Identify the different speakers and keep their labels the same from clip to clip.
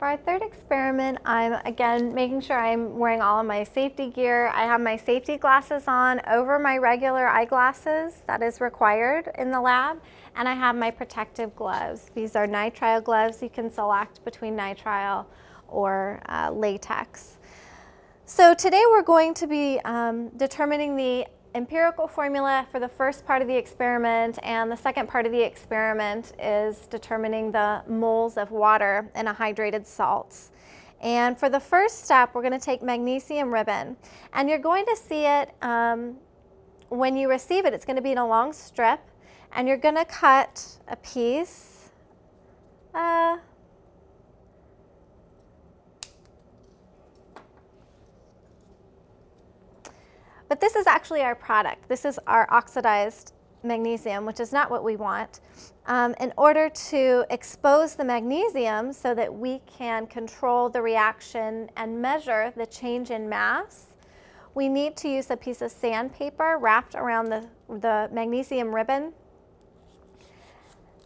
Speaker 1: For our third experiment, I'm again making sure I'm wearing all of my safety gear. I have my safety glasses on over my regular eyeglasses that is required in the lab, and I have my protective gloves. These are nitrile gloves. You can select between nitrile or latex. So today we're going to be determining the empirical formula for the first part of the experiment, and the second part of the experiment is determining the moles of water in a hydrated salts. And for the first step, we're going to take magnesium ribbon, and you're going to see it when you receive it. It's going to be in a long strip, and you're going to cut a piece but this is actually our product. This is our oxidized magnesium, which is not what we want. In order to expose the magnesium so that we can control the reaction and measure the change in mass, we need to use a piece of sandpaper wrapped around the magnesium ribbon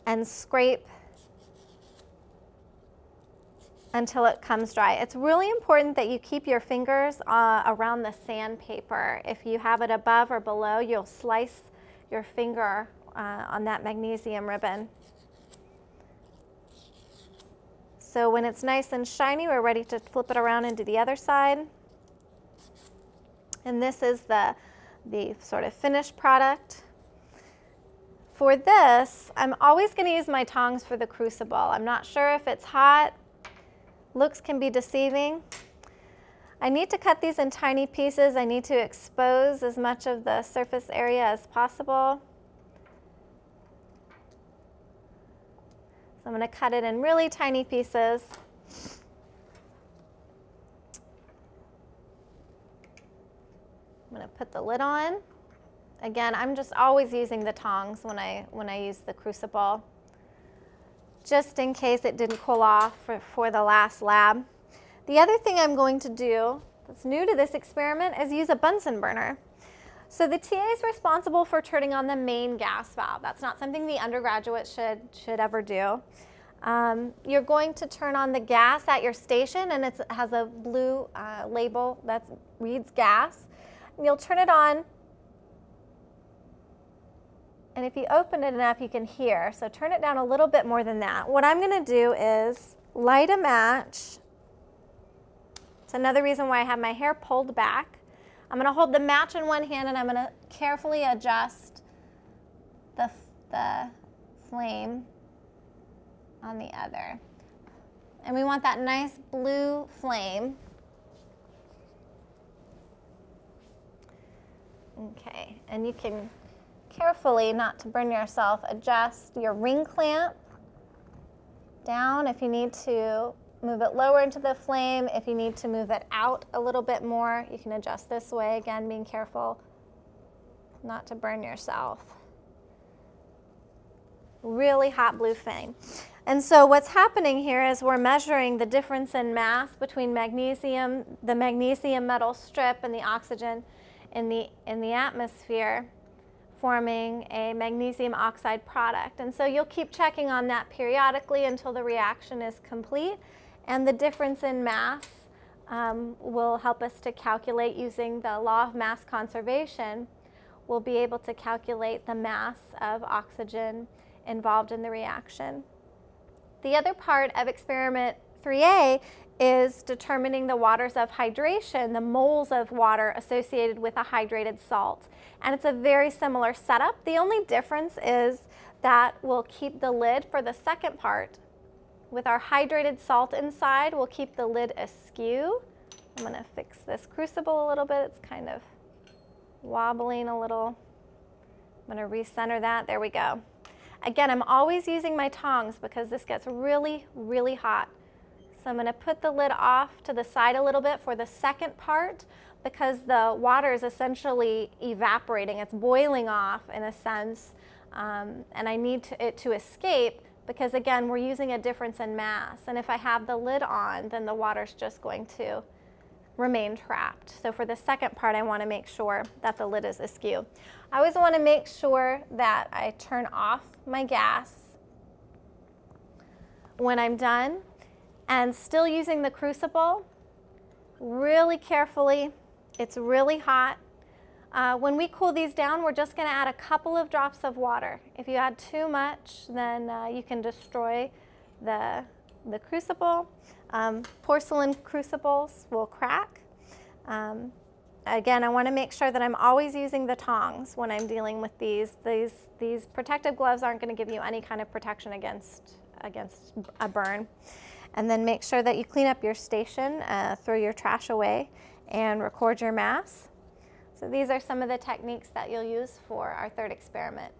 Speaker 1: and scrape until it comes dry. It's really important that you keep your fingers around the sandpaper. If you have it above or below, you'll slice your finger on that magnesium ribbon. So when it's nice and shiny, we're ready to flip it around into the other side. And this is the sort of finished product. For this, I'm always going to use my tongs for the crucible. I'm not sure if it's hot. Looks can be deceiving. I need to cut these in tiny pieces. I need to expose as much of the surface area as possible. So I'm going to cut it in really tiny pieces. I'm going to put the lid on. Again, I'm just always using the tongs when I use the crucible, just in case it didn't cool off for the last lab. The other thing I'm going to do that's new to this experiment is use a Bunsen burner. So the TA is responsible for turning on the main gas valve. That's not something the undergraduate should ever do. You're going to turn on the gas at your station, and it has a blue label that reads gas. And you'll turn it on, and if you open it enough, you can hear. So turn it down a little bit more than that. What I'm going to do is light a match. It's another reason why I have my hair pulled back. I'm going to hold the match in one hand, and I'm going to carefully adjust the flame on the other. And we want that nice blue flame. Okay, and you can carefully, not to burn yourself, adjust your ring clamp down if you need to move it lower into the flame. If you need to move it out a little bit more, you can adjust this way, again being careful not to burn yourself. Really hot blue flame. And so what's happening here is we're measuring the difference in mass between magnesium, the magnesium metal strip, and the oxygen in the atmosphere, forming a magnesium oxide product. And so you'll keep checking on that periodically until the reaction is complete, and the difference in mass will help us to calculate, using the law of mass conservation, we'll be able to calculate the mass of oxygen involved in the reaction. The other part of experiment 3A is determining the waters of hydration, the moles of water associated with a hydrated salt. And it's a very similar setup. The only difference is that we'll keep the lid for the second part. With our hydrated salt inside, we'll keep the lid askew. I'm going to fix this crucible a little bit. It's kind of wobbling a little. I'm going to recenter that. There we go. Again, I'm always using my tongs because this gets really, really hot. So I'm going to put the lid off to the side a little bit for the second part, because the water is essentially evaporating. It's boiling off in a sense, and I need it to escape because, again, we're using a difference in mass. And if I have the lid on, then the water's just going to remain trapped. So for the second part, I want to make sure that the lid is askew. I always want to make sure that I turn off my gas when I'm done. and still using the crucible really carefully. It's really hot. When we cool these down, we're just going to add a couple of drops of water. If you add too much, then you can destroy the crucible. Porcelain crucibles will crack. Again, I want to make sure that I'm always using the tongs when I'm dealing with these. These protective gloves aren't going to give you any kind of protection against a burn. And then make sure that you clean up your station, throw your trash away, and record your mass. So these are some of the techniques that you'll use for our third experiment.